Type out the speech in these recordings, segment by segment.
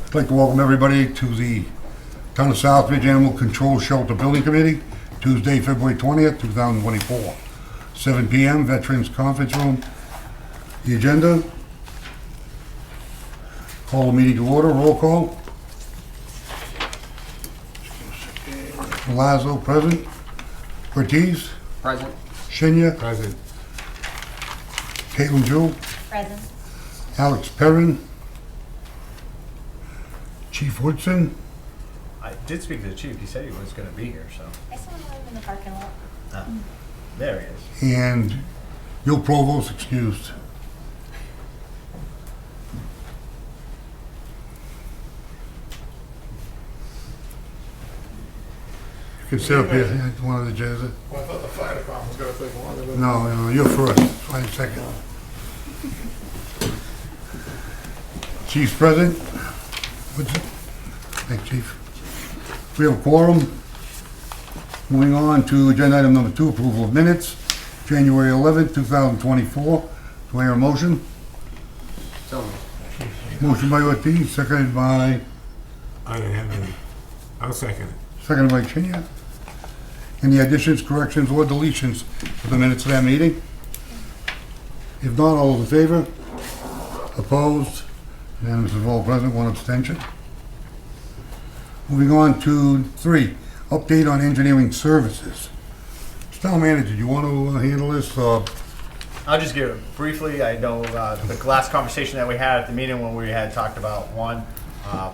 I'd like to welcome everybody to the Town of Southbridge Animal Control Shelter Building Committee, Tuesday, February 20th, 2024, 7 p.m., Veterans Conference Room. The agenda, call the meeting to order, roll call. Milazzo, present. Ortiz, Present. Shinya, Present. Caitlin Jewell, Present. Alex Perrin, Chief Woodson, I did speak to the chief. He said he was going to be here, so. I saw him in the parking lot. There he is. and Bill Provost excused. You can sit up here, one of the chairs. Well, I thought the fire department was gonna take longer than. No, you're first, fine second. Chief's present. Thanks, Chief. We have a quorum. Moving on to agenda item number 2, approval of minutes, January 11th, 2024. Do I hear a motion? So, Motion by Ortiz, seconded by, I didn't have any. I'll second it. seconded by Chinya. Any additions, corrections, or deletions to the minutes of that meeting? If not, all those in favor? Opposed? Unanimous of all present, one abstention. Moving on to 3, update on engineering services. Town manager, do you want to handle this? I'll just give it briefly. I know the last conversation that we had at the meeting when we had talked about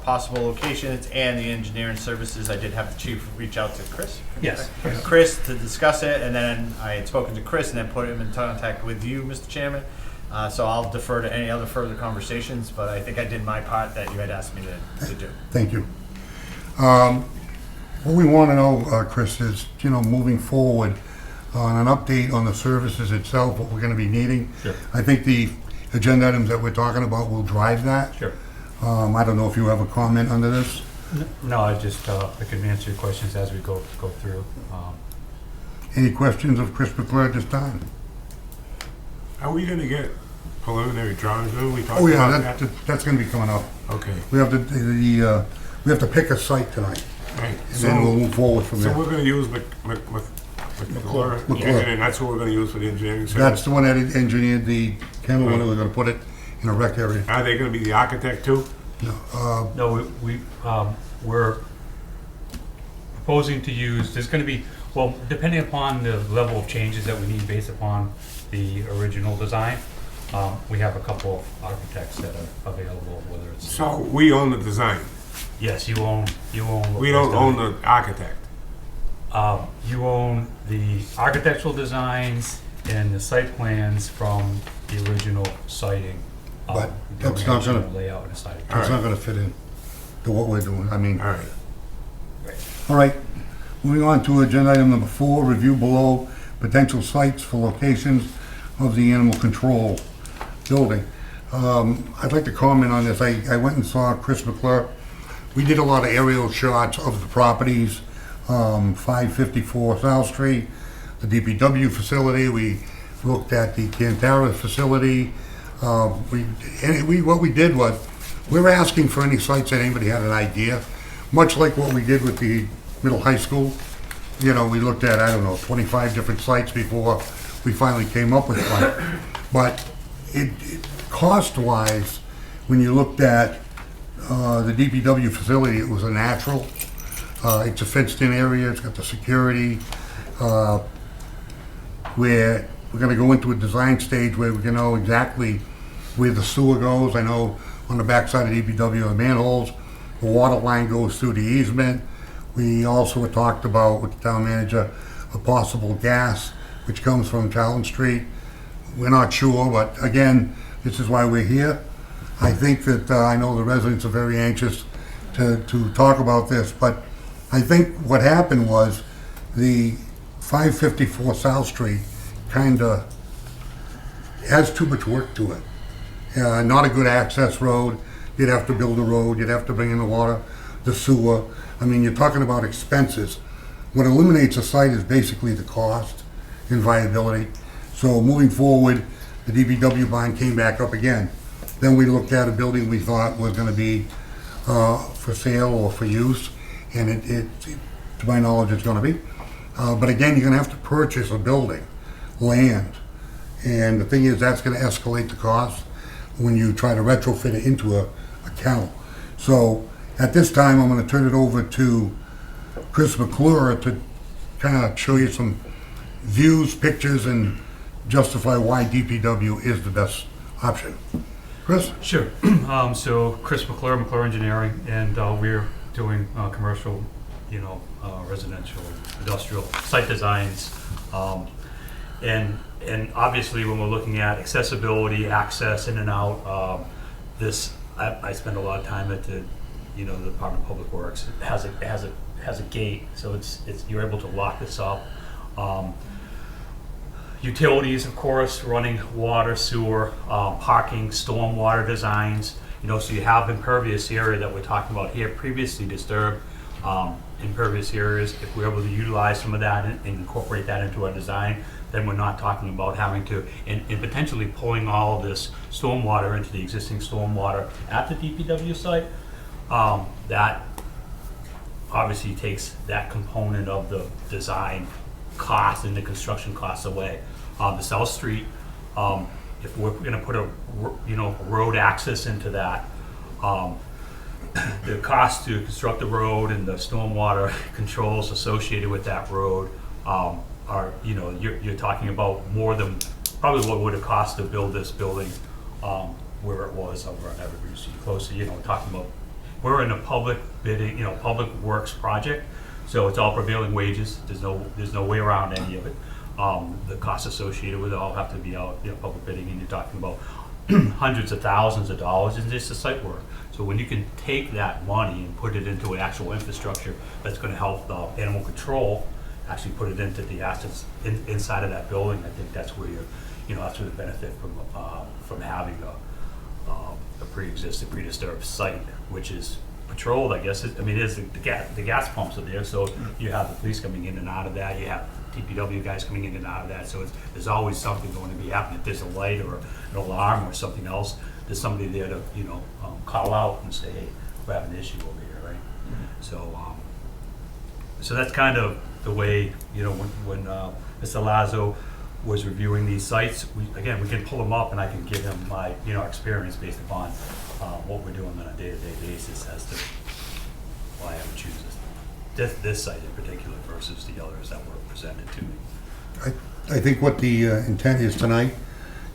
possible locations and the engineering services. I did have the chief reach out to Chris. Yes. Chris to discuss it, and then I had spoken to Chris and then put him in contact with you, Mr. Chairman. So I'll defer to any other further conversations, but I think I did my part that you had asked me to do. Thank you. What we want to know, Chris, is, moving forward on an update on the services itself, what we're going to be needing. Sure. I think the agenda items that we're talking about will drive that. Sure. I don't know if you have a comment under this. No, I just, I can answer your questions as we go through. Any questions of Chris McClure at this time? Are we gonna get preliminary drawings? Are we talking Oh, yeah, about that? that's going to be coming up. Okay, We have we have to pick a site tonight, right. and then we'll So, move forward from so there. we're gonna use McClure, McClure. and that's what we're gonna use for the engineering service? That's the one that engineered the kennel, when we're going to put it in a rec area. Are they gonna be the architect too? No, we're proposing to use, there's gonna be, well, depending upon the level of changes that we need based upon the original design, we have a couple of architects that are available, whether it's, So we own the design. yes, you own. what We was don't done. own the architect. You own the architectural designs and the site plans from the original siting. But the that's not gonna- original layout and the siting. It's not going to fit in to what we're doing. I mean, All right. all right. Moving on to agenda item number 4, review below potential sites for locations of the animal control building. I'd like to comment on this. I went and saw Chris McClure. We did a lot of aerial shots of the properties, 554 South Street, the DPW facility. We looked at the Cantara facility. What we did was, we were asking for any sites that anybody had an idea, much like what we did with the middle high school. We looked at, 25 different sites before we finally came up with one. But cost-wise, when you looked at the DPW facility, it was a natural. It's a fenced-in area, it's got the security, where we're gonna go into a design stage where we can know exactly where the sewer goes. I know on the backside of DPW, the manholes, the water line goes through the easement. We also had talked about, with the town manager, a possible gas, which comes from Charlton Street. We're not sure, but again, this is why we're here. I think that, I know the residents are very anxious to talk about this, but I think what happened was the 554 South Street kinda has too much work to it. Not a good access road. You'd have to build a road, you'd have to bring in the water, the sewer. I mean, you're talking about expenses. What eliminates a site is basically the cost and viability. So moving forward, the DPW bond came back up again. Then we looked at a building we thought was gonna be for sale or for use, and to my knowledge, it's gonna be. But again, you're gonna have to purchase a building, land, and the thing is, that's gonna escalate the cost when you try to retrofit it into a kennel. So at this time, I'm gonna turn it over to Chris McClure to kind of show you some views, pictures, and justify why DPW is the best option. Chris? Sure. So Chris McClure, McClure Engineering, and we're doing commercial, residential, industrial site designs. And obviously when we're looking at accessibility, access in and out, I spend a lot of time at the Department of Public Works. It has a gate, so you're able to lock this up. Utilities, of course, running water, sewer, parking, stormwater designs. So you have impervious area that we're talking about here, previously disturbed impervious areas. If we're able to utilize some of that and incorporate that into our design, then we're not talking about having to, and potentially pulling all of this stormwater into the existing stormwater at the DPW site. That obviously takes that component of the design cost and the construction costs away. The South Street, if we're going to put a road access into that, the cost to construct the road and the stormwater controls associated with that road are you're talking about more than probably what would have cost to build this building where it was over on Evergreen Street. Close to we're talking about, we're in a public bidding, public works project, so it's all prevailing wages. There's no way around any of it. The costs associated with it all have to be out, public bidding, and you're talking about hundreds of thousands of dollars in just the site work. So when you can take that money and put it into an actual infrastructure that's going to help animal control, actually put it into the assets inside of that building, I think that's where that's where the benefit from having a pre-existing, pre-disturbed site, which is patrolled, I guess. It is the gas pumps are there, so you have the police coming in and out of that. You have DPW guys coming in and out of that. So there's always something going to be happening. If there's a light or an alarm or something else, there's somebody there to call out and say, hey, we're having an issue over here, right? So that's kind of the way when Mr. Lazo was reviewing these sites. We can pull them up and I can give him my experience based upon what we're doing on a day-to-day basis as to why I would choose this site in particular versus the others that were presented to me. I think what the intent is tonight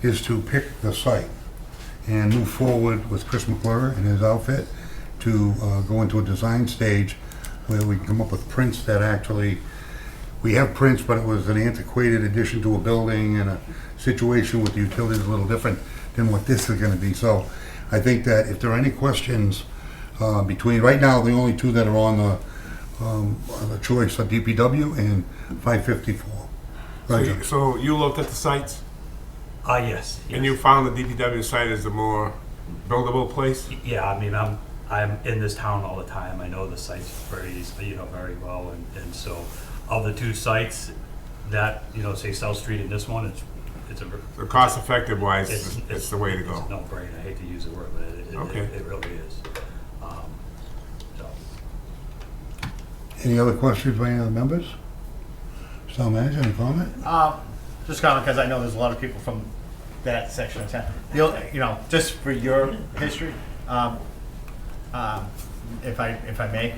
is to pick the site and move forward with Chris McClure and his outfit to go into a design stage where we can come up with prints that actually, we have prints, but it was an antiquated addition to a building and a situation with the utilities a little different than what this is going to be. So I think that if there are any questions between, right now, the only two that are on the choice are DPW and 554. So you looked at the sites Yes. and you found the DPW site as the more buildable place? Yeah, I'm in this town all the time. I know the sites very well, and so of the two sites that say South Street and this one, it's a The cost effective wise, it's the way to It's go. no brainer. I hate to use the word, but it really is. So. Any other questions by any other members? Town manager, any comment? Just comment because I know there's a lot of people from that section of town. Just for your history, if I may,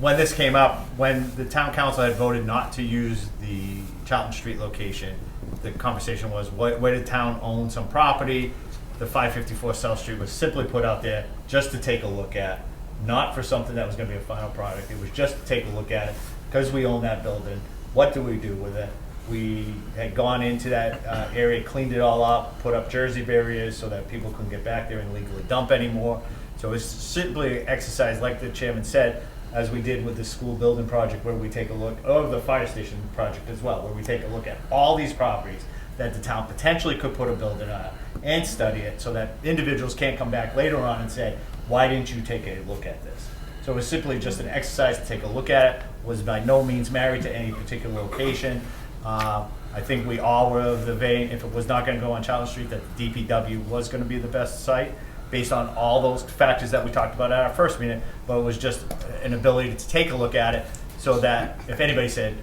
when this came up, when the town council had voted not to use the Charlton Street location, the conversation was, where did town own some property? The 554 South Street was simply put out there just to take a look at, not for something that was going to be a final product. It was just to take a look at it because we own that building. What do we do with it? We had gone into that area, cleaned it all up, put up Jersey barriers so that people couldn't get back there and legally dump anymore. So it's simply exercise, like the chairman said, as we did with the school building project, where we take a look, or the fire station project as well, where we take a look at all these properties that the town potentially could put a building on and study it so that individuals can't come back later on and say, why didn't you take a look at this? So it was simply just an exercise to take a look at it. Was by no means married to any particular location. I think we all were of the vein, if it was not going to go on Charlotte Street, that the DPW was going to be the best site based on all those factors that we talked about at our first meeting, but it was just an ability to take a look at it so that if anybody said,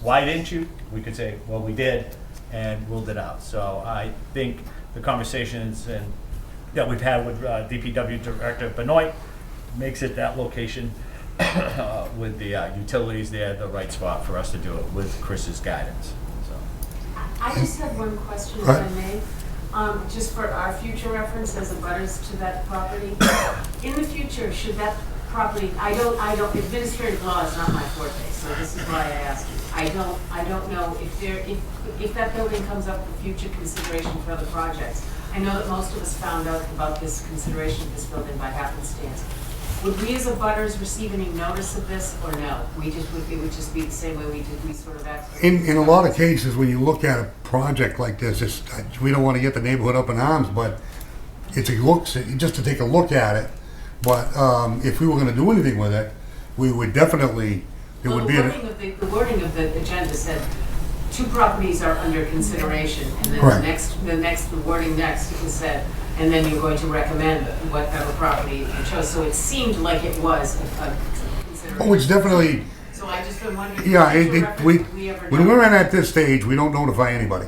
why didn't you? We could say, well, we did, and ruled it out. So I think the conversations that we've had with DPW Director Benoit makes it that location with the utilities there, the right spot for us to do it with Chris's guidance. So. I just have one question, if I may. Just for our future reference as abutters to that property. In the future, should that property, I don't, administrative law is not my forte, so this is why I asked you. I don't know if that building comes up for future consideration for other projects. I know that most of us found out about this consideration of this building by happenstance. Would we as abutters receive any notice of this, or no? It would just be the same way we sort of act? In a lot of cases, when you look at a project like this, we don't want to get the neighborhood up in arms, but just to take a look at it. But if we were going to do anything with it, we would definitely, The wording of the agenda said 2 properties are under consideration, and then the wording next it was said, and then you're going to recommend whatever property you chose. So it seemed like it was a consideration. oh, it's definitely, So I just been wondering. yeah, when we're at at this stage, we don't notify anybody.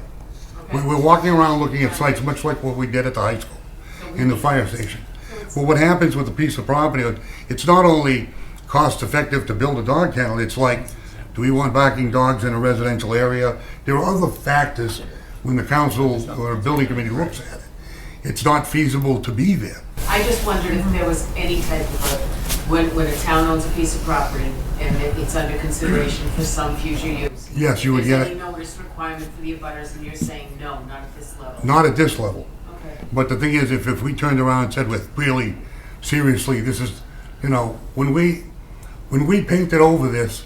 We're walking around looking at sites, much like what we did at the high school, in the fire station. Well, what happens with a piece of property, it's not only cost effective to build a dog kennel, it's like, do we want barking dogs in a residential area? There are other factors when the council or a building committee looks at it. It's not feasible to be there. I just wondered if there was any type of when a town owns a piece of property and it's under consideration for some future use. Yes, you would Is get there any it. notice requirement for the abutters, and you're saying no, not at this level? Not at this level. Okay. But the thing is, if we turned around and said with really seriously, this is, when we painted over this,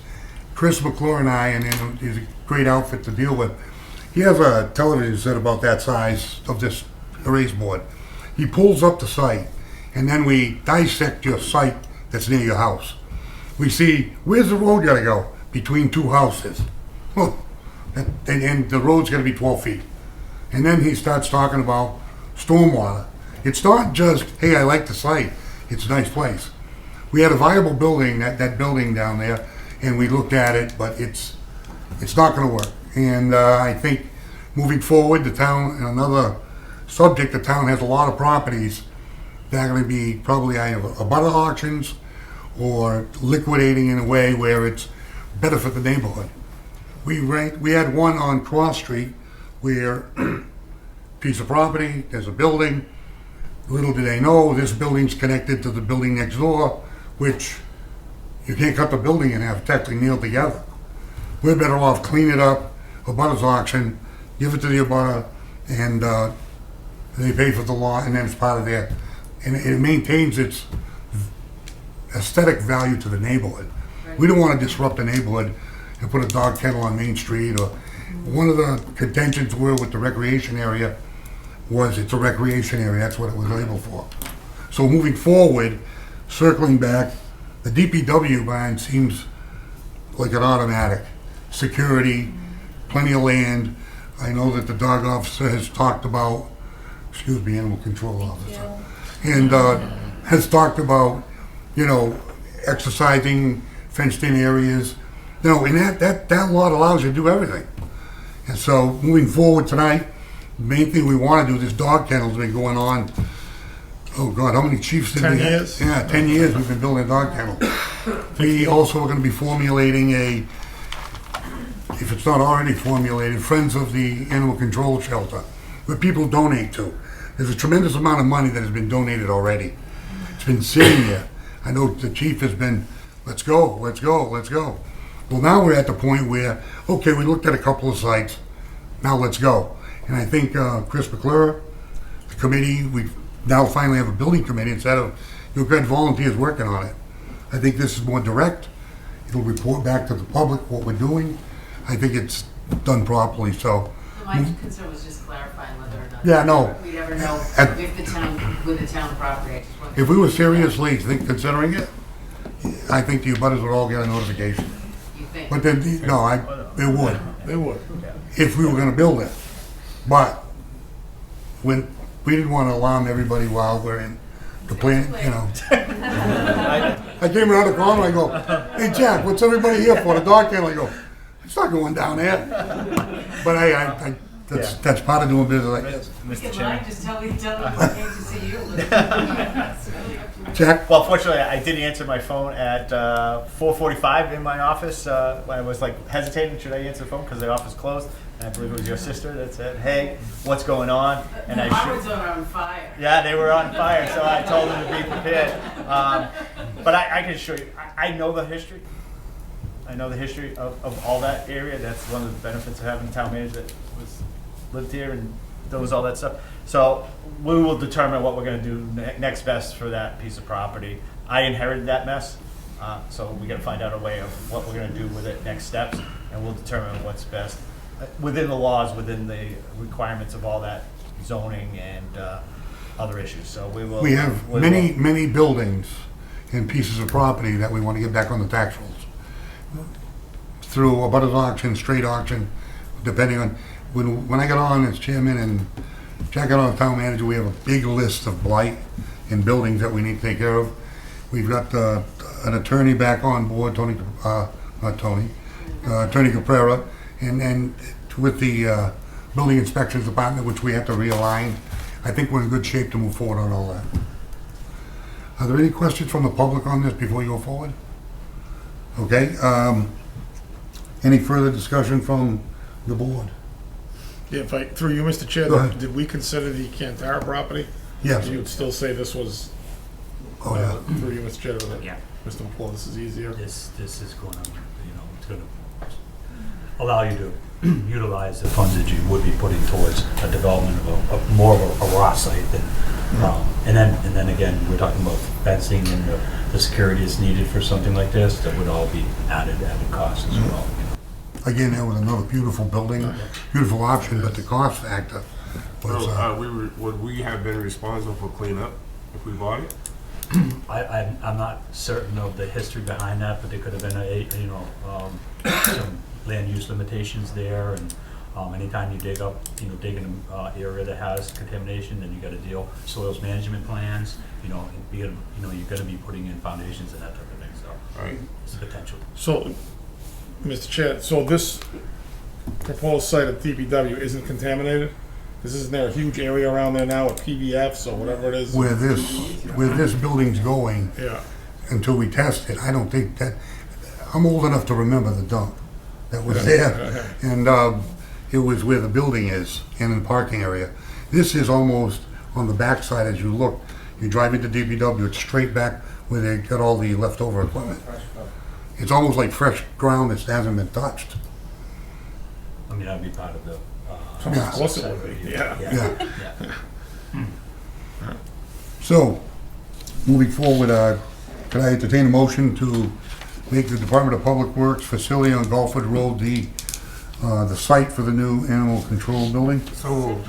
Chris McClure and I, and he's a great outfit to deal with, he has a television set about that size of this erase board. He pulls up the site, and then we dissect your site that's near your house. We see, where's the road gotta go? Between 2 houses. Well, and the road's gotta be 12 feet. And then he starts talking about stormwater. It's not just, hey, I like the site, it's a nice place. We had a viable building, that building down there, and we looked at it, but it's not gonna work. And I think moving forward, the town, another subject, the town has a lot of properties that are gonna be probably either abutter auctions or liquidating in a way where it's better for the neighborhood. We had one on Cross Street where piece of property, there's a building. Little did they know, this building's connected to the building next door, which you can't cut the building in half, it's actually nailed together. We're better off clean it up, abutters auction, give it to the abutter, and they pay for the lot, and then it's part of their, and it maintains its aesthetic value to the neighborhood. We don't want to disrupt the neighborhood and put a dog kennel on Main Street, or one of the contentions were with the recreation area was it's a recreation area, that's what it was labeled for. So moving forward, circling back, the DPW bond seems like an automatic. Security, plenty of land. I know that the dog officer has talked about, animal control officer, and has talked about, exercising fenced-in areas. And that lot allows you to do everything. And so moving forward tonight, the main thing we want to do, this dog kennel's been going on, oh God, how many chiefs did 10 we have? years? Yeah, 10 years we've been building a dog kennel. We also are going to be formulating if it's not already formulated, Friends of the Animal Control Shelter, where people donate to. There's a tremendous amount of money that has been donated already. It's been sitting there. I know the chief has been, let's go, let's go, let's go. Well, now we're at the point where, okay, we looked at a couple of sites, now let's go. And I think Chris McClure, the committee, we now finally have a building committee instead of, you've got volunteers working on it. I think this is more direct. It'll report back to the public what we're doing. I think it's done properly, so. My concern was just clarifying whether or not. Yeah, no. We'd ever know if the town, with the town property. I just wanted If we were seriously considering it, I think the abutters would all get a notification. You think? But then, no, it would, They would. if we were gonna build it. But when, we didn't wanna alarm everybody while we're in the plan, you know. I came around the corner, I go, hey Jack, what's everybody here for? The dog kennel, I go, it's not going down there. But that's part of doing business, I guess. If Mr. you Chairman. like, just tell me I came to see you. Jack? Well, fortunately, I did answer my phone at 4:45 in my office. When I was like hesitating, should I answer the phone because the office closed? And I believe it was your sister that said, "Hey, what's going on?" And The I Harvards are on fire. yeah, they were on fire, so I told them to be prepared. But I can show you. I know the history. I know the history of all that area. That's one of the benefits of having a town manager that lived here and knows all that stuff. So we will determine what we're going to do next best for that piece of property. I inherited that mess, so we got to find out a way of what we're going to do with it next steps, and we'll determine what's best within the laws, within the requirements of all that zoning and other issues. So we will. We have many buildings and pieces of property that we want to get back on the tax rolls. Through a butters auction, straight auction, depending on, when I got on as chairman and Jack got on as town manager, we have a big list of blight in buildings that we need to take care of. We've got an attorney back on board, Attorney Caprera, and with the building inspections department, which we have to realign. I think we're in good shape to move forward on all that. Are there any questions from the public on this before you go forward? Okay, any further discussion from the board? Yeah, if I, through you, Mr. Chair, Go ahead. did we consider the Cantara property? Yes. You would still say this was, Oh, yeah. through you, Mr. Chair, that Yeah. Mr. McClure, this is easier? This is going to, it's going to allow you to utilize the funds that you would be putting towards a development of a more of a raw site than, and then again, we're talking about fencing and the security is needed for something like this, that would all be added costs as well. Again, that was another beautiful building, beautiful option, but the cost factor was, So, would we have been responsible for cleanup if we bought it? I'm not certain of the history behind that, but there could have been some land use limitations there, and anytime you dig in an area that has contamination, then you got to deal soils management plans. You're going to be putting in foundations and that type of thing. So Right. it's a potential. So, Mr. Chair, so this proposed site at DPW isn't contaminated? Because isn't there a huge area around there now with PBFs or whatever it is? where this building's going, Yeah, until we test it, I don't think that, I'm old enough to remember the dump that was there. And it was where the building is, and in the parking area. This is almost on the backside as you look. You drive into DPW, it's straight back where they got all the leftover equipment. It's almost like fresh ground that hasn't been touched. I mean, that'd be part of the. Yeah. of course it would be, yeah. Yeah. So, moving forward, could I entertain a motion to make the Department of Public Works facility on Gulfwood Road the site for the new animal control building? So moved.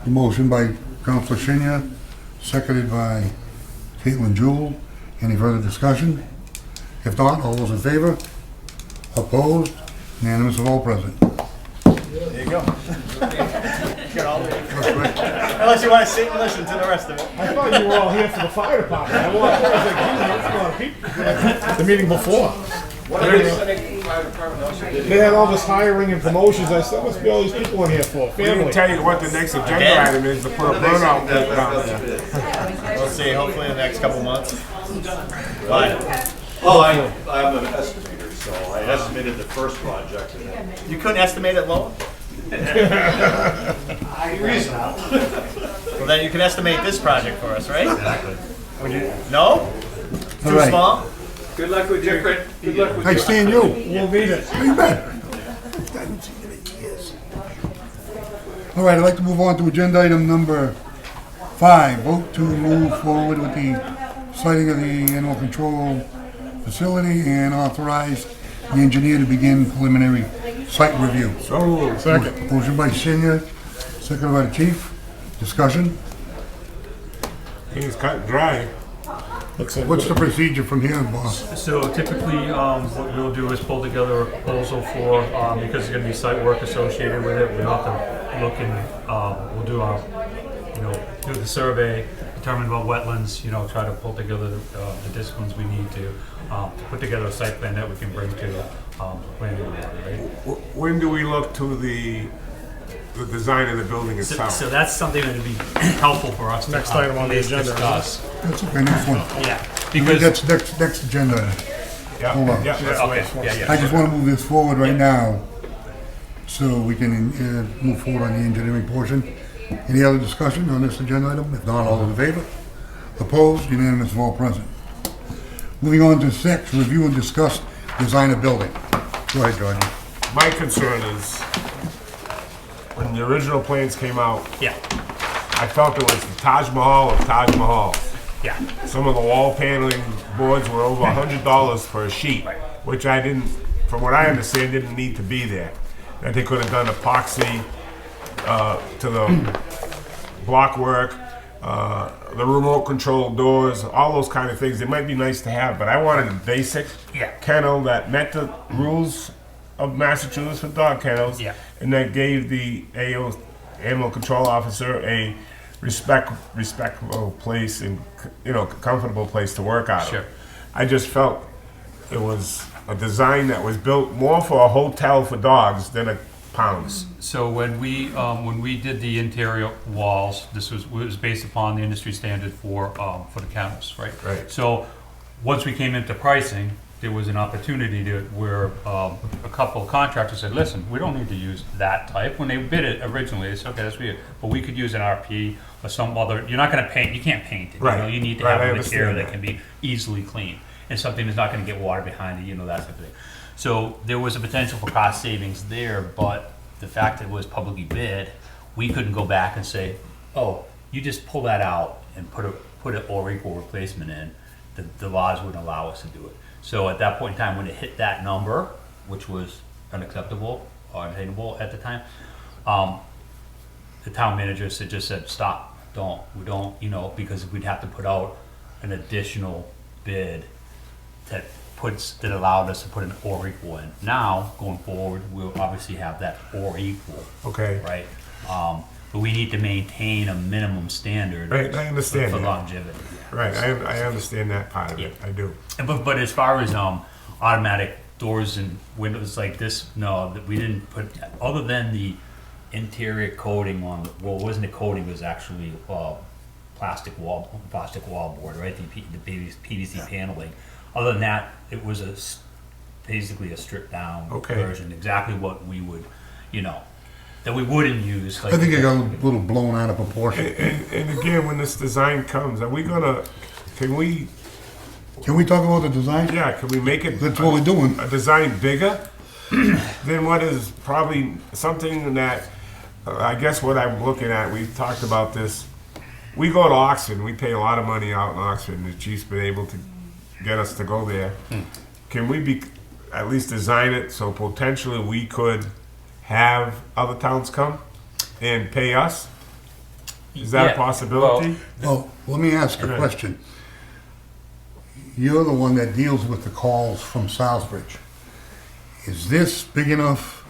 The motion by Councilor Shinya, seconded by Caitlin Jewell. Any further discussion? If not, all those in favor? Opposed? Unanimous of all present. There you go. Get all the- Unless you want to sit and listen to the rest of it. I thought you were all here for the fire department. I walked in, I was like, "Geez, that's a lot of people." The meeting before. They had all this hiring and promotions. I said, must be all these people in here for, We didn't family. tell you what the next agenda item is to put a burnout pit down there. We'll see, hopefully in the next couple months. But Well, I'm an estimator, so I estimated the first project. you couldn't estimate it lower? Reasonable. Well, then you can estimate this project for us, right? Exactly. No? Too right. small? Good luck with your, good luck with Hey, Stan, you. We'll need it. How you been? All right, I'd like to move on to agenda item number 5. Vote to move forward with the siting of the animal control facility and authorize the engineer to begin preliminary site review. So moved. Second. Motion by Senior, seconded by the chief. Discussion. Things cut dry. Looks like What's the procedure from here, boss? So typically, what we'll do is pull together a proposal for, because there's gonna be site work associated with it, we'll have to look and, we'll do our, do the survey, determine about wetlands, try to pull together the disciplines we need to put together a site plan that we can bring to planning board, right? When do we look to the design of the building itself? So that's something that would be helpful for us to Next item on the at least agenda, discuss. That's okay, next one. Yeah, because That's next agenda. Yeah, Hold on. yeah, that's okay, what yeah, I yeah. just want to move this forward right now so we can move forward on the engineering portion. Any other discussion on this agenda item? If not, all in favor? Opposed? Unanimous of all present. Moving on to 6, review and discuss design of building. Go ahead, George. My concern is, when the original plans came out, Yeah, I felt it was the Taj Mahal of Taj Mahal. yeah. Some of the wall paneling boards were over $100 for a sheet, Right. which I didn't, from what I understand, didn't need to be there. That they could have done epoxy to the block work, the remote control doors, all those kind of things. It might be nice to have, but I wanted a basic Yeah. kennel that met the rules of Massachusetts for dog kennels, Yeah. and that gave the AO, animal control officer, a respectable place and comfortable place to work out Sure. of. I just felt it was a design that was built more for a hotel for dogs than a pounds. So when we did the interior walls, this was based upon the industry standard for the kennels, right? Right. So once we came into pricing, there was an opportunity to where a couple of contractors said, "Listen, we don't need to use that type." When they bid it originally, they said, "Okay, that's weird, but we could use an RP or some other." You're not going to paint. You can't paint it. Right. You need to Right, I have a understand material that that. can be easily cleaned and something that's not going to get water behind it. That type of thing. So there was a potential for cost savings there, but the fact that it was publicly bid, we couldn't go back and say, "Oh, you just pull that out and put an or equal replacement in." The laws wouldn't allow us to do it. So at that point in time, when it hit that number, which was unacceptable or unattainable at the time, the town manager just said, "Stop, we don't," because we'd have to put out an additional bid that allowed us to put an or equal in. Now, going forward, we'll obviously have that or equal, Okay. right? But we need to maintain a minimum standard Right, I understand for that. longevity. Right, I understand that part of it. Yeah. I do. But as far as automatic doors and windows like this, no, that we didn't put, other than the interior coating on, well, it wasn't a coating, it was actually plastic wall board, right? The PVC paneling. Other than that, it was basically a stripped down Okay. version, exactly what we would, that we wouldn't use. I think it got a little blown out of proportion. And again, when this design comes, can we Can we talk about the design? can we make it That's what we're doing. a design bigger than what is probably something that, I guess what I'm looking at, we've talked about this. We go to Oxford, we pay a lot of money out in Oxford, and the chief's been able to get us to go there. Can we at least design it so potentially we could have other towns come and pay us? Is that a Yeah, possibility? Well, let me ask a Okay. question. You're the one that deals with the calls from Southbridge. Is this big enough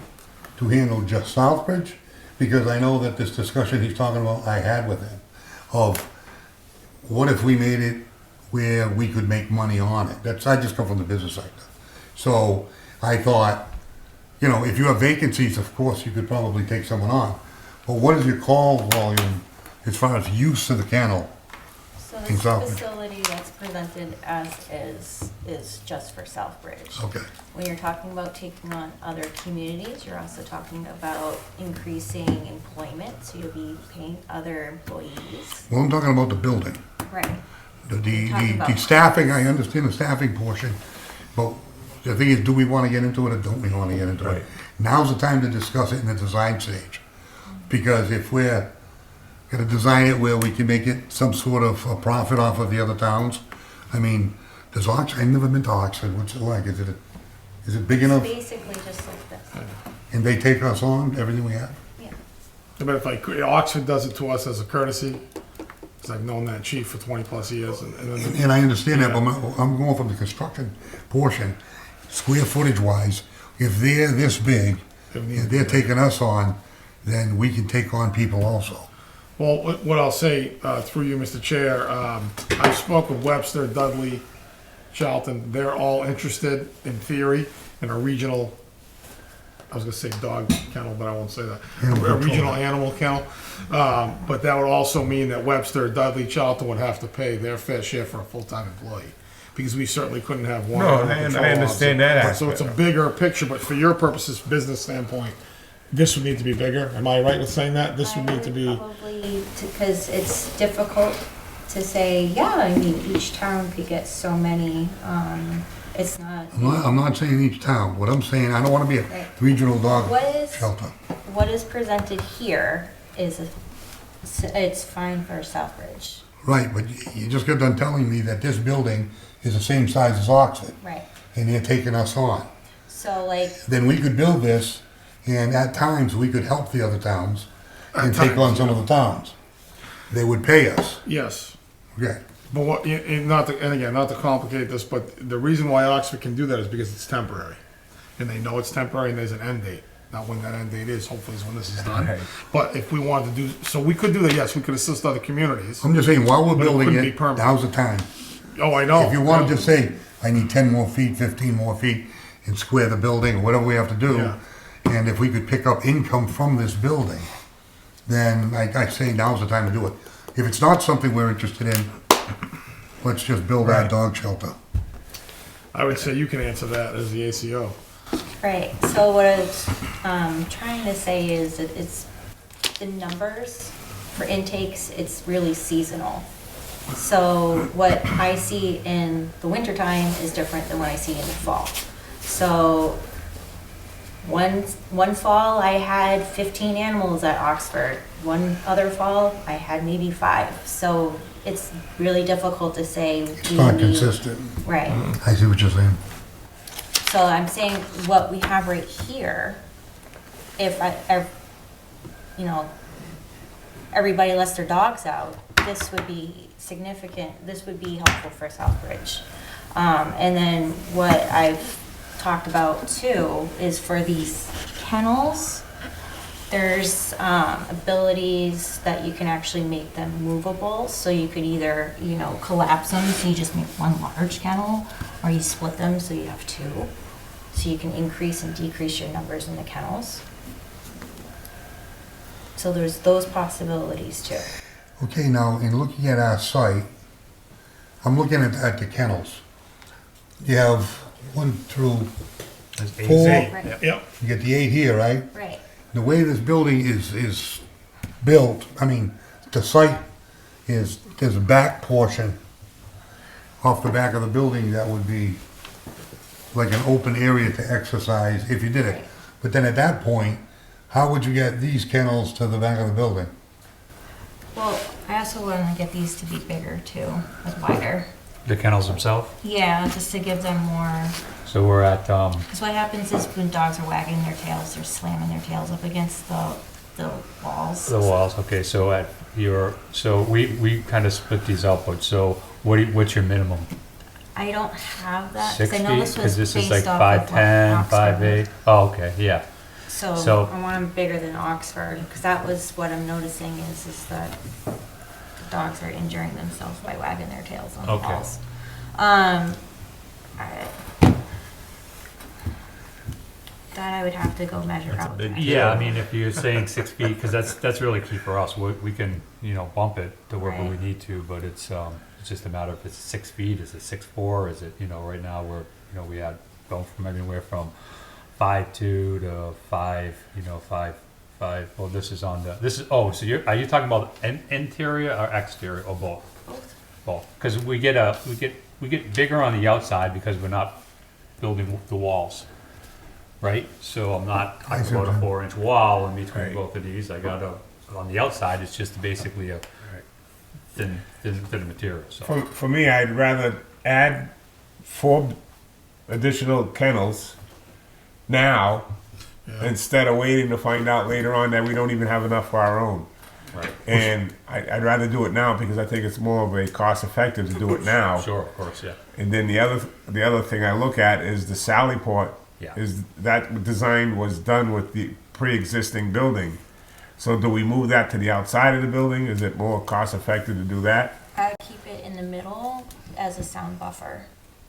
to handle just Southbridge? Because I know that this discussion he's talking about, I had with him, of what if we made it where we could make money on it? I just come from the business sector. So I thought, if you have vacancies, of course, you could probably take someone on. But what is your call volume as far as use of the kennel? So In this Southbridge. facility that's presented as is just for Southbridge. Okay. When you're talking about taking on other communities, you're also talking about increasing employment, so you'll be paying other employees. Well, I'm talking about the building. Right. The staffing, I understand the staffing portion, but the thing is, do we want to get into it or don't we want to get into Right. it? Now's the time to discuss it in the design stage. Because if we're going to design it where we can make it some sort of a profit off of the other towns, does Oxford, I've never been to Oxford, what's it like? Is it big It's enough? basically just like this. And they take us on, everything we have? Yeah. But if Oxford does it to us as a courtesy, because I've known that chief for 20 plus years, and then And I understand that, but I'm going from the construction portion, square footage wise, if they're this big, if they're taking us on, then we can take on people also. Well, what I'll say, through you, Mr. Chair, I spoke with Webster, Dudley, Charlton. They're all interested, in theory, in a regional, I was gonna say dog kennel, but I won't say that. A regional animal kennel. But that would also mean that Webster, Dudley, Charlton would have to pay their fair share for a full-time employee. Because we certainly couldn't have one. No, animal and control I understand officer. that So it's a aspect. bigger picture, but for your purposes, business standpoint, this would need to be bigger. Am I right with saying that? This would need to be, Probably, because it's difficult to say, yeah, I mean, each town could get so many, it's not. I'm not saying each town. What I'm saying, I don't want to be a Right. regional dog What is- shelter. What is presented here is, it's fine for Southbridge, Right, but you just got done telling me that this building is the same size as Oxford, right? and they're taking us on. So like, Then we could build this, and at times, we could help the other towns and take on some of the towns. They would pay us. yes. Okay. But what, and not to, and again, not to complicate this, but the reason why Oxford can do that is because it's temporary. And they know it's temporary and there's an end date. Not when that end date is, hopefully is when this is done. Right. But if we wanted to do, so we could do that, yes, we could assist other communities. I'm just saying, while we're But it building couldn't be it, permanent. now's the time. Oh, I know. If you want to just say, I need 10 more feet, 15 more feet, and square the building, or whatever we have to do, Yeah. and if we could pick up income from this building, then I say now's the time to do it. If it's not something we're interested in, let's just build that Right. dog shelter. I would say you can answer that as the ACO. right, so what I was, trying to say is that it's, the numbers for intakes, it's really seasonal. So what I see in the wintertime is different than what I see in the fall. So one fall I had 15 animals at Oxford. One other fall I had maybe 5. So it's really difficult to say. It's not consistent. Right. I see what you're saying. So I'm saying what we have right here, if you know, everybody lets their dogs out, this would be significant, this would be helpful for Southbridge. And then what I've talked about too is for these kennels, there's abilities that you can actually make them movable. So you could either, you know, collapse them, so you just make one large kennel, or you split them so you have 2. So you can increase and decrease your numbers in the kennels. So there's those possibilities too. Okay, now, in looking at our site, I'm looking at the kennels. You have 1 through, There's eight. 4, Right. Yep. you get the 8 here, right? Right. The way this building is built, I mean, the site is, there's a back portion off the back of the building that would be like an open area to exercise if you did it. But then at that point, how would you get these kennels to the back of the building? Well, I also want to get these to be bigger too, like wider. The kennels themselves. Yeah, just to give them more. So we're at, Because what happens is when dogs are wagging their tails, they're slamming their tails up against the walls. the walls, okay, so at your, so we kind of split these up, but so what's your minimum? I don't have that. 6 'cause I feet? know this was Because this is based like off of what 5'10", Oxford 5'8". was. Oh, okay, yeah. So So- I want them bigger than Oxford, because that was what I'm noticing is that the dogs are injuring themselves by wagging their tails on the Okay. walls. That I would have to go measure out. Yeah, I mean, if you're saying 6 feet, because that's really key for us. We can, you know, bump it to wherever we Right. need to, but it's just a matter of if it's 6 feet, is it 6'4", is it, you know, right now we're, you know, we had going from anywhere from 5'2" to 5, you know, 5'5". Well, this is on the, this is, oh, so are you talking about interior or exterior or both? Both. Both, because we get bigger on the outside because we're not building the walls, right? So I'm not, I I can see put a what you- 4-inch wall in between Right. both of these. I got on the outside, it's just basically a thin material, so. For me, I'd rather add 4 additional kennels now instead of waiting to find out later on that we don't even have enough for our own. Right. And I'd rather do it now because I think it's more of a cost effective to do it now. Sure, of course, yeah. And then the other thing I look at is the Sallyport. Yeah. Is that design was done with the pre-existing building, So do we move that to the outside of the building? Is it more cost effective to do that? I keep it in the middle as a sound buffer.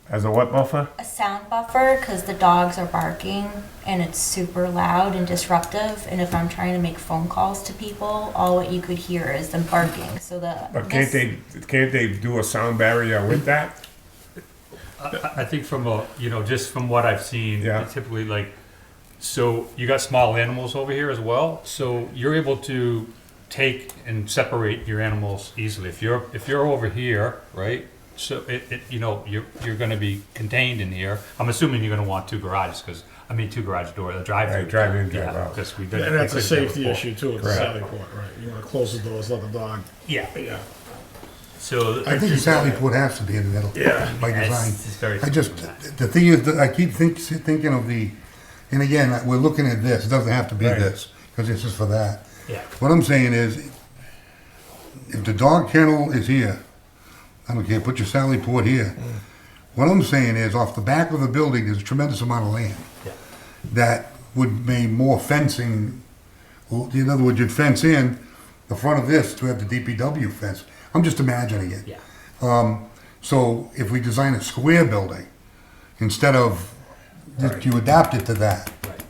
As a what buffer? A sound buffer, because the dogs are barking and it's super loud and disruptive. And if I'm trying to make phone calls to people, all what you could hear is them barking. So But can't they do a sound barrier with that? I think from a, just from what I've seen, Yeah. it's typically like, so you got small animals over here as well, so you're able to take and separate your animals easily. If you're over here, right? So you're gonna be contained in here. I'm assuming you're gonna want two garage doors, the drive-through. Right, drive-in, drive-out. Because we And did. that's a we couldn't do it safety before. issue too, with the Correct. Sally Port, right? You wanna close the doors, let the dog, Yeah, yeah. so. I think the Sally Port has to be in the middle. Yeah. By design. It's very. I just, the thing is, that I keep thinking of and again, we're looking at this, it doesn't have to be Right. this, because this is for that. Yeah. What I'm saying is, if the dog kennel is here, I don't care, put your Sally Port here. What I'm saying is, off the back of the building, there's a tremendous amount of land Yeah. that would make more fencing. Well, in other words, you'd fence in the front of this to have the DPW fence. I'm just imagining it. Yeah. So if we design a square building, instead of, you adapt it to that. Right.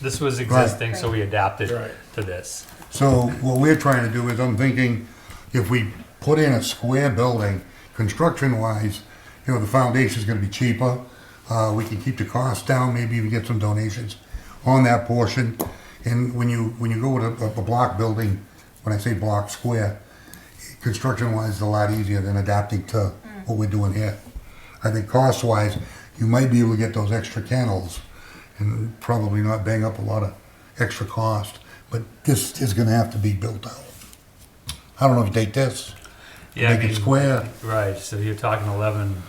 This was existing, so we adapted Right. to this. So what we're trying to do is, I'm thinking, if we put in a square building, construction-wise, the foundation's gonna be cheaper. We can keep the costs down, maybe even get some donations on that portion. And when you go with a block building, when I say block square, construction-wise, it's a lot easier than adapting to what we're doing here. I think cost-wise, you might be able to get those extra kennels and probably not bang up a lot of extra cost, but this is gonna have to be built out. I don't know if you take this, Yeah, make it square. Right, so you're talking 11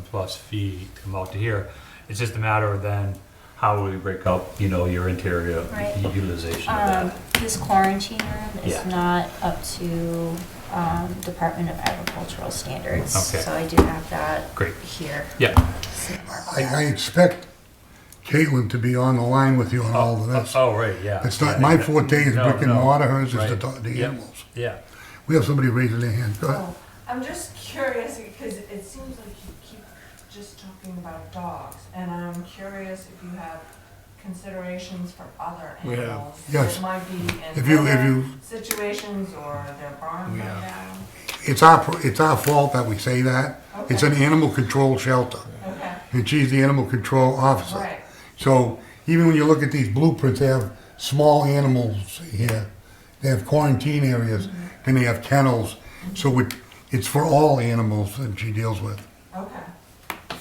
plus feet to come out to here. It's just a matter of then how will you break up, your interior Right. utilization of that. This quarantine room is Yeah. not up to Department of Agricultural standards. Okay. So I do have that Great. here. Yeah. I expect Caitlin to be on the line with you on all of this. Oh, right, yeah. It's not, my forte is No, brick and no. mortar, hers is Right. the Yep. animals. Yeah. We have somebody raising their hand. Go ahead. Oh, I'm just curious because it seems like you keep just talking about dogs, and I'm curious if you have considerations for other We have. animals. Yes. That might be If in you- other situations or their barn We right have. now. It's our fault that we say that. It's an animal control shelter, Okay, and she's the animal control officer. right, So even when you look at these blueprints, they have small animals here. They have quarantine areas, then they have kennels. So it's for all animals that she deals with. okay.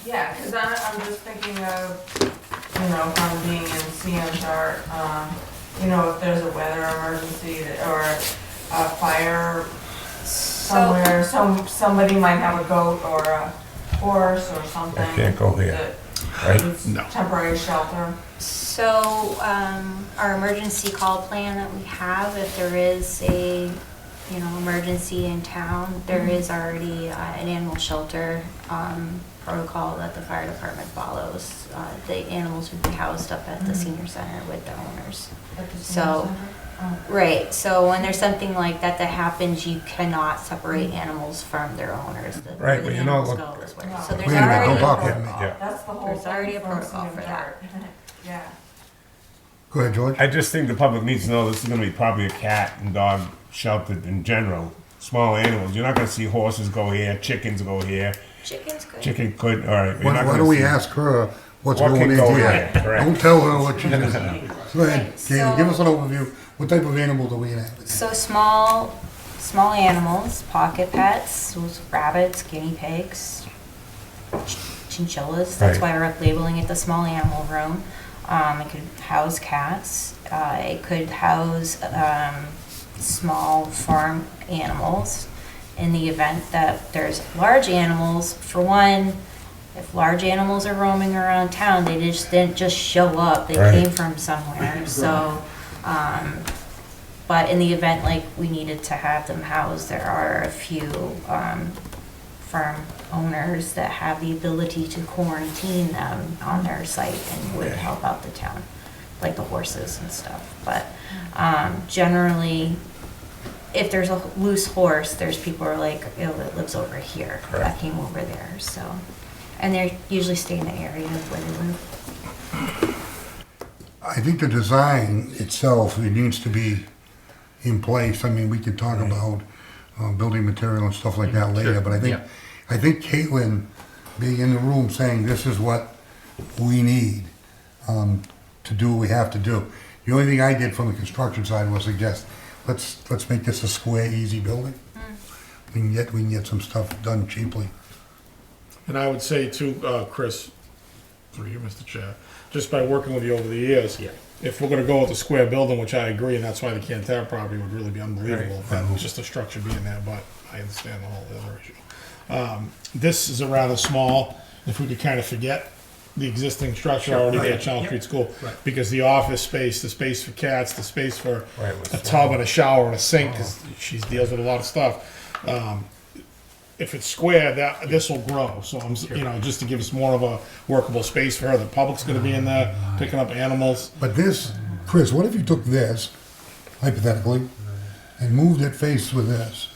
Yeah, because I'm just thinking of, from being in CMSR, if there's a weather emergency or a fire somewhere, somebody might have a goat or a horse or something. I can't go here, that right? needs No. temporary shelter. So, our emergency call plan that we have, if there is a, emergency in town, there is already an animal shelter protocol that the fire department follows. The animals would be housed up at the senior center with the owners. At the So- senior center? Oh. Right, so when there's something like that that happens, you cannot separate animals from their owners. Where Right, the but you know, animals look- go is where. Wow. So there's Wait a minute, already don't a talk at me. protocol. Yeah. That's the whole There's thing already a from protocol for that. CMSR. Yeah. Go ahead, George. I just think the public needs to know this is gonna be probably a cat and dog shelter in general. Small animals, you're not gonna see horses go here, chickens go here, Chickens good. chicken could, all right. you're not Why gonna don't we see- ask her what's What going can in go here? in, correct. Don't tell her what she's gonna say. Go ahead, Right, Katie, give us so- an overview. What type of animal do we have? So small animals, pocket pets, those rabbits, guinea pigs, chinchillas. That's Right. why we're labeling it the small animal room. It could house cats. It could house small farm animals. In the event that there's large animals, for one, if large animals are roaming around town, they just didn't just show up. They Right. came from somewhere. So, but in the event like we needed to have them housed, there are a few farm owners that have the ability to quarantine them on their site and would help out the town, like the horses and stuff. But Generally, if there's a loose horse, there's people who are like, oh, it lives over here, that came over there, so. And they usually stay in the area of where they live. I think the design itself, it needs to be in place. I mean, we could talk about building material and stuff like that later, but I think Caitlin being in the room saying this is what we need to do what we have to do. The only thing I did from the construction side was suggest, let's make this a square, easy building. We can get some stuff done cheaply. And I would say too, Chris, through you, Mr. Chair, just by working with you over the years, if we're gonna go with a square building, which I agree, and that's why the Cantera property would really be unbelievable, if that was just a structure being there, but I understand the whole other issue. This is a rather small, if we could kind of forget the existing structure already there at Channel Street School, because the office space, the space for cats, the space for a tub and a shower and a sink, because she deals with a lot of stuff. If it's square, this will grow. So I'm, just to give us more of a workable space for her. The public's going to be in there picking up animals. But this, Chris, what if you took this, hypothetically, and moved it face with this?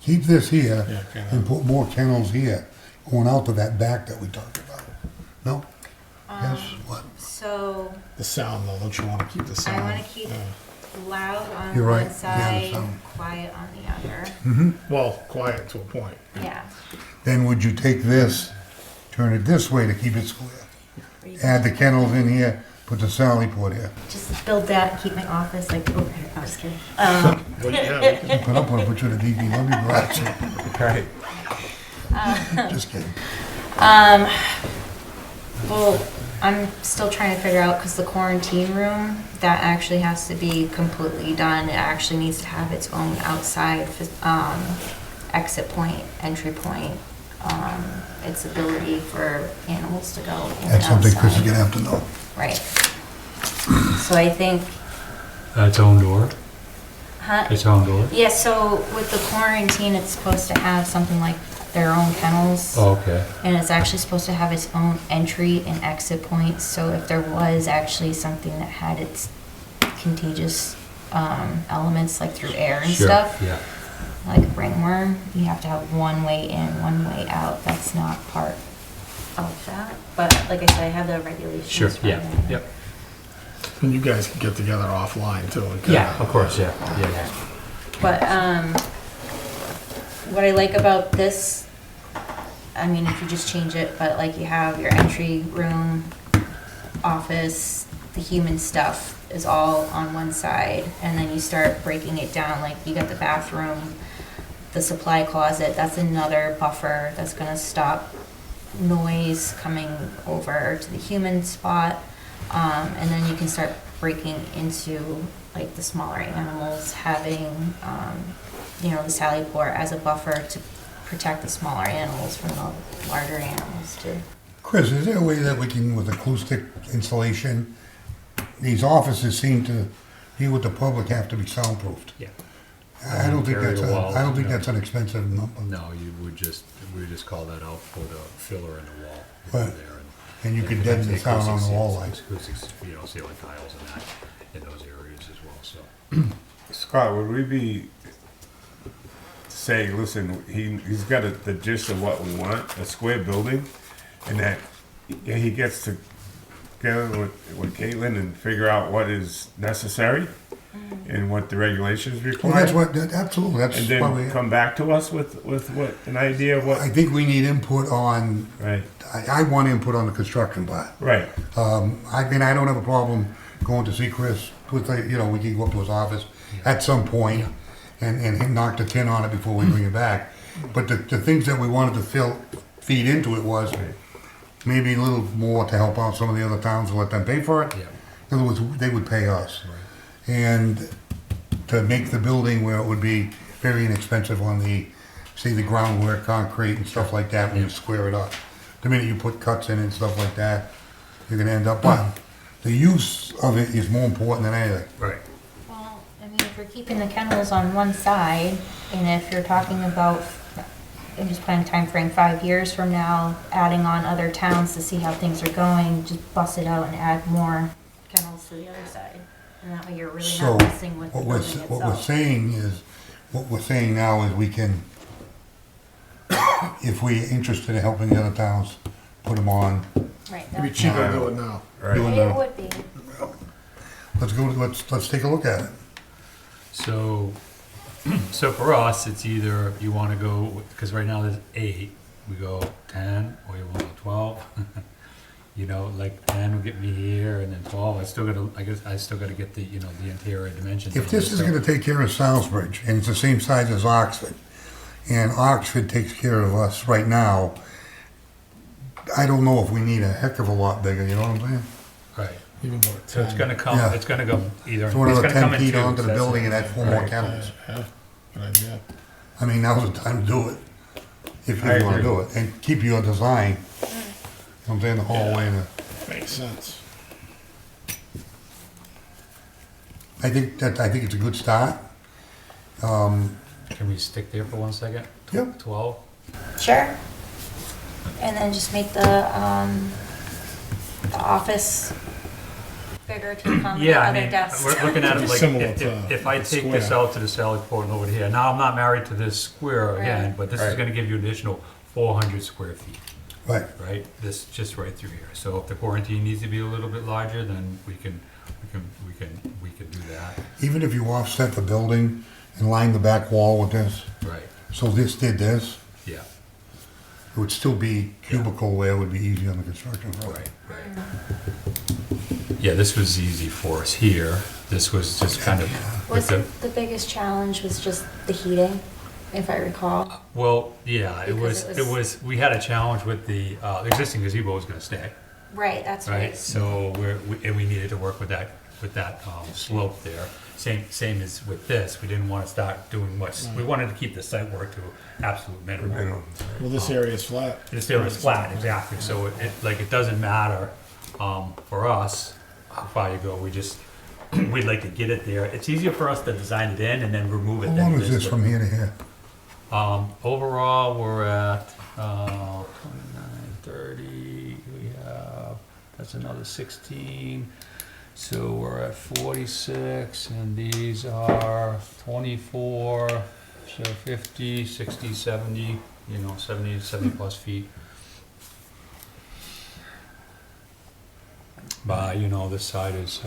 Keep this here and put more kennels here, going out to that back that we talked about. No? Yes? What? So The sound, though, don't you want to keep the sound? I want to keep loud on You're right. one side, Yeah, sound. quiet on the other. Well, quiet to a point. Yeah. Then would you take this, turn it this way to keep it square? Add the kennels in here, put the Sally port here. Just build that, keep my office like over here. I'm just kidding. Well, yeah, Put up with it, put you in a DPW garage. Right. Just kidding. Well, I'm still trying to figure out, because the quarantine room, that actually has to be completely done. It actually needs to have its own outside exit point, entry point, its ability for animals to go in and That's something Chris is outside. gonna have to know. Right. So I think, Its own door? huh? Its own door? Yeah, so with the quarantine, it's supposed to have something like their own kennels. Oh, okay. And it's actually supposed to have its own entry and exit points. So if there was actually something that had its contagious elements, like through air and Sure, stuff, yeah. like ringworm, you have to have one way in, one way out. That's not part of that. But like I said, I have the regulations. Sure, from yeah, there. yep. And you guys can get together offline, too. and Yeah, of course, yeah, yeah. But what I like about this, I mean, if you just change it, but like you have your entry room, office, the human stuff is all on one side, and then you start breaking it down, like you got the bathroom, the supply closet, that's another buffer that's gonna stop noise coming over to the human spot. And then you can start breaking into like the smaller animals, having, the Sally port as a buffer to protect the smaller animals from the larger animals too. Chris, is there a way that we can, with acoustic insulation, these offices seem to deal with the public, have to be soundproofed? Yeah. I don't think Carry that's, the walls, I don't think yeah. that's an expensive number. No, we would just call that out, put a filler in the wall Right. there. And you could deaden the sound on the wall lights. Acoustics, ceiling tiles and that in those areas as well, so. Scott, would we be saying, listen, he's got the gist of what we want, a square building, and that he gets to together with Caitlin and figure out what is necessary and what the regulations Well, that's require? what, absolutely, that's And why we, then come back to us with what, an idea of I what, think we need input on, right, I want input on the construction part. right, I mean, I don't have a problem going to see Chris with, we can go up to his office at some point and knock the tin on it before we bring it back. But the things that we wanted to feed into it was maybe a little more to help out some of the other towns and let them pay for it. Yeah. In other words, they would pay us. And to make the building where it would be very inexpensive on the groundwork, concrete and stuff like that when you square it up. The minute you put cuts in and stuff like that, you're gonna end up, but the use of it is more important than anything. Right. Well, I mean, if you're keeping the kennels on one side, and if you're talking about, I'm just putting a time frame, 5 years from now, adding on other towns to see how things are going, just bust it out and add more kennels to the other side. And that way you're really So, not messing with the what we're, building what we're itself. saying is, what we're saying now is we can, if we're interested in helping the other towns, put them on, Right, It'd be that's, cheaper to do it now. doing it the, would be. let's take a look at it. So, so for us, it's either you wanna go, because right now there's 8, we go 10, or you wanna go 12. You know, like 10 will get me here, and then 12, I still gotta get the, you know, the interior dimensions. If of this is so- gonna take care of Southbridge, and it's the same size as Oxford, and Oxford takes care of us right now, I don't know if we need a heck of a lot bigger, you know what I'm saying? Right, Even though so it's gonna come, Yeah. it's gonna go either, it's Throw another gonna come 10 in feet twos, onto the that's building it. and add 4 more Right. kennels. Yeah, good idea. I mean, now's the time to do it, if I you wanna agree. do it, and keep your design. You know what I'm saying, the hallway and the. Makes sense. I think it's a good start. Can we stick there for 1 second? Yep. 12? Sure. And then just make the office bigger to accommodate Yeah, I other mean, desks. we're looking at it like, Similar if, to if I the take this square. out to the Sally Port and over here, now I'm not married to this square again, Right. but this is Right. gonna give you additional 400 square feet, Right, right? This, just right through here. So if the quarantine needs to be a little bit larger, then we can do that. even if you offset the building and line the back wall with this, Right, so this did this, yeah, it would still be cubicle where it would be easy on the construction site. right. Yeah, this was easy for us here. This was just kind of, with the, Wasn't the biggest challenge was just the heating, if I recall? well, yeah, it Because was, it it was, we had a challenge with the existing gazebo was gonna stay. Right, that's Right, right. so and we needed to work with that slope there. Same as with this, we didn't want to start doing much, we wanted to keep the site work to absolute minimum. Well, this area is flat. This area is flat, exactly, so it doesn't matter, for us how far you go, we'd like to get it there. It's easier for us to design it in and then remove it How than long it is is this to- from here to here? Overall, we're at 29, 30, we have, that's another 16. So we're at 46, and these are 24, so 50, 60, 70, 70 plus feet. By, this side is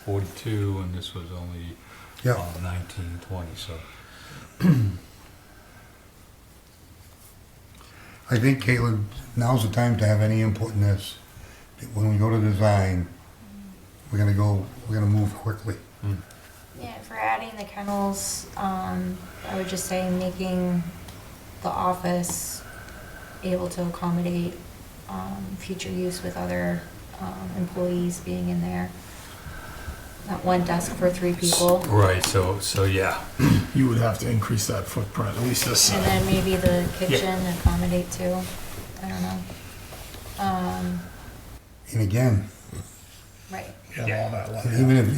42, and this was only Yeah, 19, 20, so. I think, Caitlin, now's the time to have any input in this. When we go to design, we're gonna move quickly. Yeah, for adding the kennels, I would just say making the office able to accommodate future use with other employees being in there. Not one desk for 3 people. Right, so yeah. You would have to increase that footprint, at least this And side. then maybe the kitchen accommodate too. I don't know. And again, Right, Yeah, all that lot.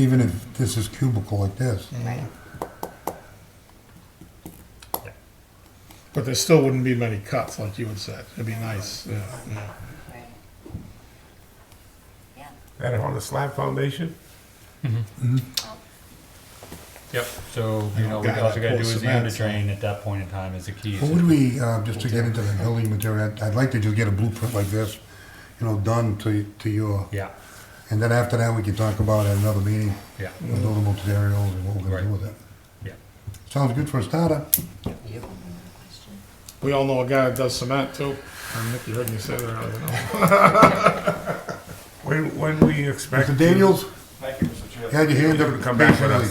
even if this is cubicle like this, right. But there still wouldn't be many cuts, like you had said. It'd be nice, yeah. Right. Yeah. That on the slab foundation? Yep, so, I know we guy also that gotta do pours is the cement, under so- drain at that point in time is the key. what would we, just to get into the building material, I'd like to just get a blueprint like this, done to your, Yeah, and then after that, we can talk about at another meeting, yeah, the building materials and what we're gonna do Right. with it. yeah. Sounds good for a starter. We all know a guy that does cement too. Nick, you heard me say that earlier. When we expect? Mr. Daniels, Thank you, Mr. Chair. you had your hand To up. come back with patiently.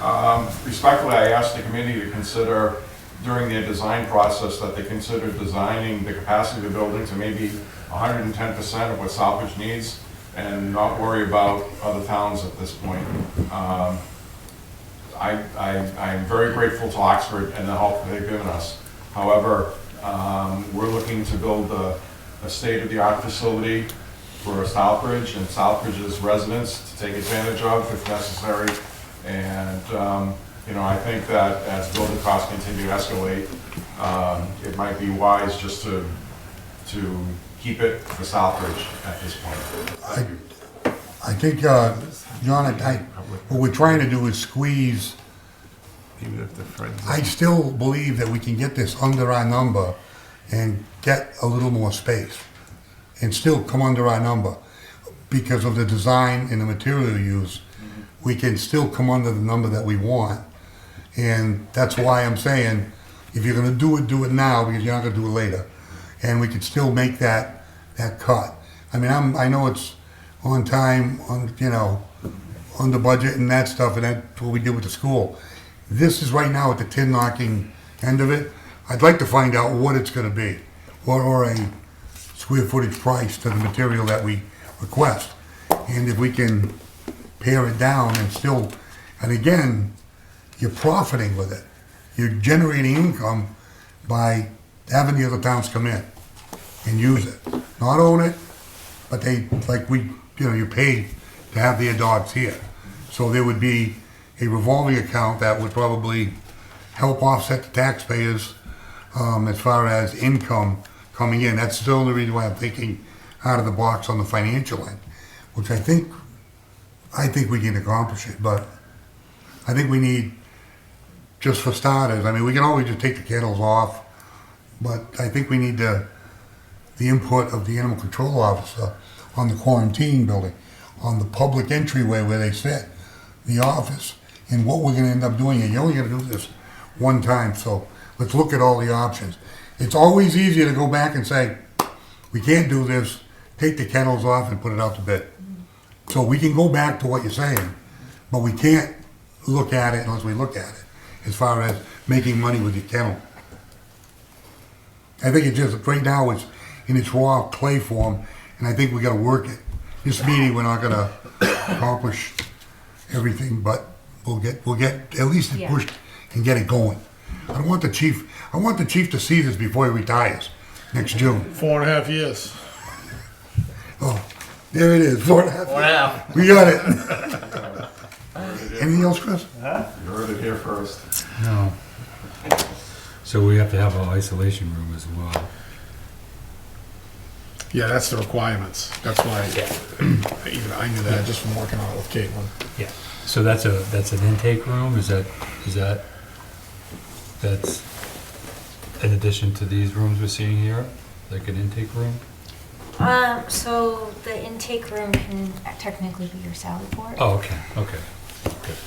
us. Respectfully, I asked the committee to consider, during their design process, that they consider designing the capacity of the building to maybe 110% of what Southbridge needs, and not worry about other towns at this point. I'm very grateful to Oxford and the help they've given us. However, we're looking to build a state-of-the-art facility for Southbridge and Southbridge's residents to take advantage of if necessary. And, I think that as building costs continue to escalate, it might be wise just to keep it for Southbridge at this point. I think, John, what we're trying to do is squeeze. Even if the friends. I still believe that we can get this under our number and get a little more space and still come under our number. Because of the design and the material used, we can still come under the number that we want. And that's why I'm saying, if you're gonna do it now, because you're not gonna do it later. And we can still make that cut. I mean, I know it's on time, on the budget and that stuff, and that's what we did with the school. This is right now at the tin knocking end of it. I'd like to find out what it's gonna be, or a square footage price to the material that we request. And if we can pare it down and still, and again, you're profiting with it. You're generating income by having the other towns come in and use it. Not own it, but you pay to have their dogs here. So there would be a revolving account that would probably help offset the taxpayers as far as income coming in. That's the only reason why I'm thinking out of the box on the financial end, which I think we can accomplish it, but I think we need, just for starters, I mean, we can always just take the kennels off, but I think we need the input of the animal control officer on the quarantine building, on the public entryway where they sit, the office, and what we're gonna end up doing. And you're only gonna do this one time, so let's look at all the options. It's always easier to go back and say, we can't do this, take the kennels off and put it out to bid. So we can go back to what you're saying, but we can't look at it unless we look at it, as far as making money with your kennel. I think it's just, right now it's in its raw clay form, and I think we gotta work it. This meeting, we're not gonna accomplish everything, but we'll get at least it pushed and get it going. I want the chief to see this before he retires next June. 4.5 years. Oh, there it is, 4.5. 4.5. We got it. Anything else, Chris? You heard it here first. No. So we have to have an isolation room as well. Yeah, that's the requirements. That's why, even I knew that just from working on it with Caitlin. Yeah. So that's an intake room, that's in addition to these rooms we're seeing here, like an intake room? So the intake room can technically be your salad board. Oh, okay, okay. Good.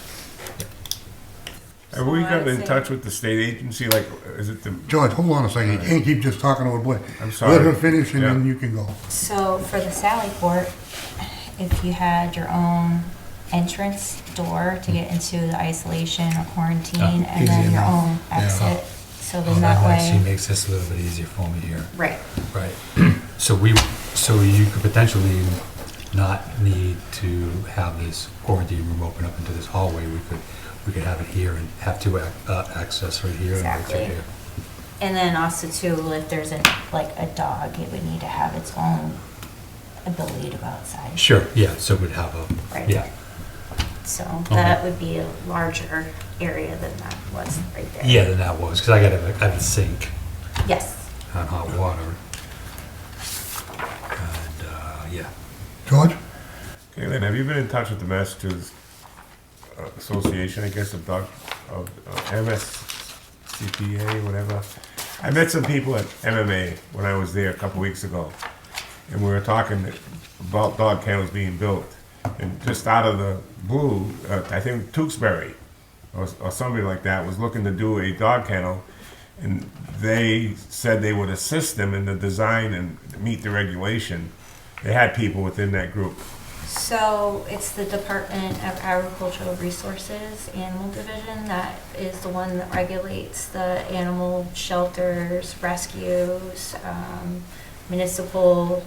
Have we So I gotten would in say- touch with the state agency, like, is it the, George, hold on a second. You can't keep just talking over boy. I'm sorry. Let her finish and then Yeah. you can go. So for the Sally Port, if you had your own entrance door to get into the isolation or quarantine, and then easy your enough. own Yeah. exit, so Oh, then that actually way, makes this a little bit easier for me here. right. Right. So you could potentially not need to have this quarantine room open up into this hallway. We could have it here and have two access right here and right Exactly. here. And then also too, if there's a dog, it would need to have its own ability to go outside. Sure, yeah, so we'd have Right. yeah. So that would be a larger area than that was right there. Yeah, than that was, because I have a sink Yes. on hot water. And, yeah. George? Caitlin, have you been in touch with the Massachusetts Association, I guess, of MSCPA, whatever? I met some people at MMA when I was there a couple weeks ago, and we were talking about dog kennels being built. And just out of the blue, I think Tewksbury or somebody like that was looking to do a dog kennel, and they said they would assist them in the design and meet the regulation. They had people within that group. So it's the Department of Agricultural Resources Animal Division that is the one that regulates the animal shelters, rescues, municipal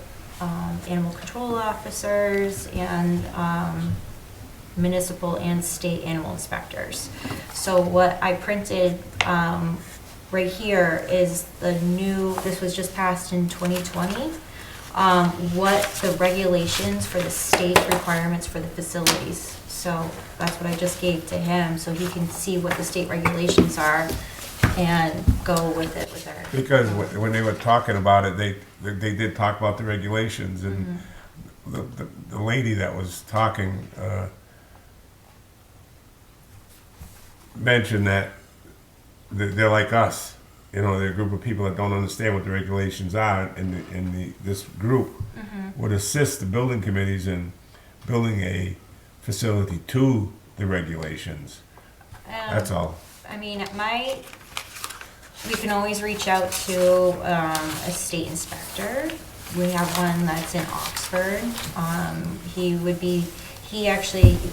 animal control officers, and municipal and state animal inspectors. So what I printed right here is the new, this was just passed in 2020, what the regulations for the state requirements for the facilities. So that's what I just gave to him, so he can see what the state regulations are and go with it with our. Because when they were talking about it, they did talk about the regulations, and the lady that was talking, mentioned that they're like us. You know, they're a group of people that don't understand what the regulations are, and this group would assist the building committees in building a facility to the regulations. That's all. I mean, we can always reach out to a state inspector. We have one that's in Oxford. You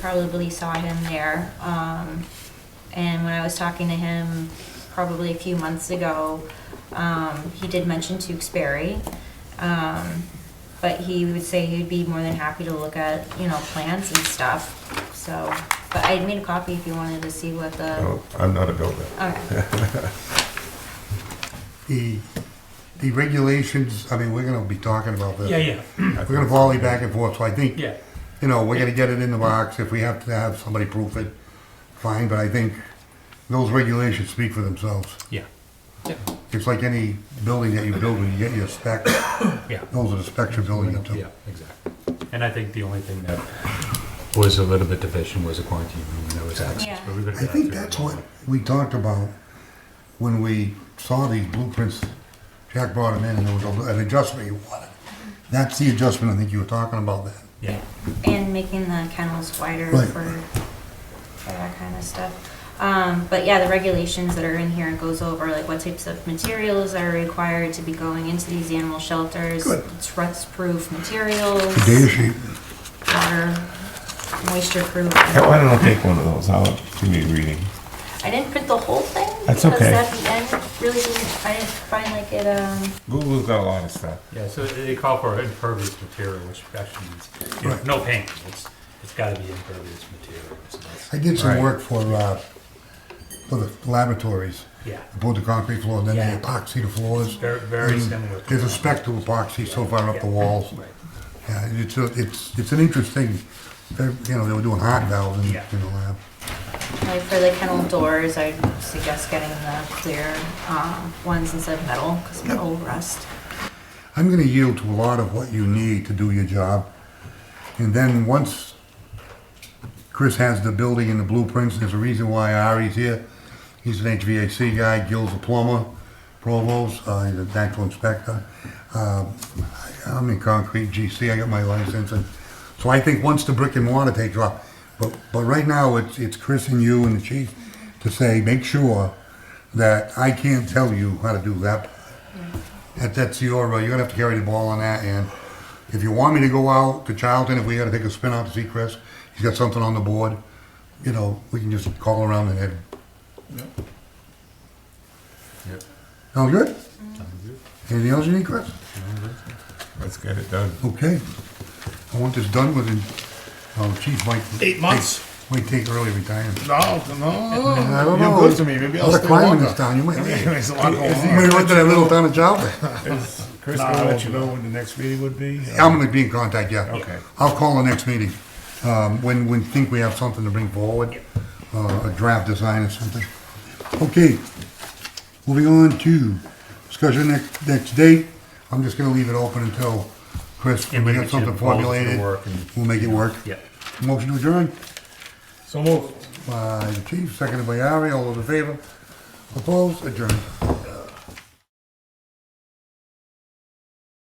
probably saw him there. And when I was talking to him probably a few months ago, he did mention Tewksbury. But he would say he'd be more than happy to look at, plans and stuff. So, but I made a copy if you wanted to see what the. No, I'm not a builder. Okay. The regulations, I mean, we're gonna be talking about this. Yeah. We're gonna volley back and forth, so I think, Yeah. we're gonna get it in the box. If we have to have somebody proof it, fine, but I think those regulations speak for themselves. Yeah. It's like any building that you build, when you get your specs, Yeah. those are the specs you're building it to. Yeah, exactly. And I think the only thing that was a little bit deficient was a quarantine room, and that was access. Yeah. But we're gonna I get think that that's through. what we talked about when we saw these blueprints. Jack brought them in and there was an adjustment you wanted. That's the adjustment I think you were talking about then. Yeah. And making the kennels wider Right. for that kind of stuff. But yeah, the regulations that are in here goes over like what types of materials are required to be going into these animal shelters. Good. It's rust-proof materials, The data sheet. water, moisture-proof. Why don't I take one of those? I'll give me a reading. I didn't print the whole thing. That's because okay. at the end, really I didn't find like it, Google's got a lot of stuff. Yeah, so they call for impervious material, which actually means, no paint. It's gotta be impervious material. So that's- I did some Right. work for the laboratories. Yeah, Poured the concrete floor, then Yeah. they epoxy the floors. very And similar. There's a spec to epoxy so far up the walls. Right. Yeah, it's an interesting, they were doing heart valves in Yeah. the lab. like for the kennel doors, I suggest getting the clear ones instead of metal, because metal will rust. I'm gonna yield to a lot of what you need to do your job. And then once Chris has the building and the blueprints, there's a reason why Ari's here. He's an HVAC guy, Gil's a plumber, Provost, he's a natural inspector. I'm in concrete, GC, I got my license. And so I think once the brick and mortar takes off, but right now it's Chris and you and the chief to say, make sure that I can't tell you how to do that. That's you're gonna have to carry the ball on that. And if you want me to go out to Charlton, if we gotta take a spin out to see Chris, he's got something on the board, we can just call around and head. Yep. Sound good? Sounds good. Anything else you need, Chris? Let's get it done. Okay. I want this done within, the chief might. 8 months? Might take early retirement. No, I don't you're know. good to me, maybe I'll All the stay climbing longer. this town, you might, There's a lot going you on. might went to that little town of Charlton. Is Chris Nah, gonna I let won't you do know that. when the next meeting would be? I'm gonna be in contact, yeah. Okay. I'll call the next meeting, when we think we have something to bring forward, a draft design or something. Okay, moving on to discussion next date. I'm just gonna leave it open until Chris, And we we got get something your proposals to formulated, work and- we'll make it work. Yeah. Motion to adjourn So moved. by the chief, seconded by Ari, all those in favor? Opposed, adjourned.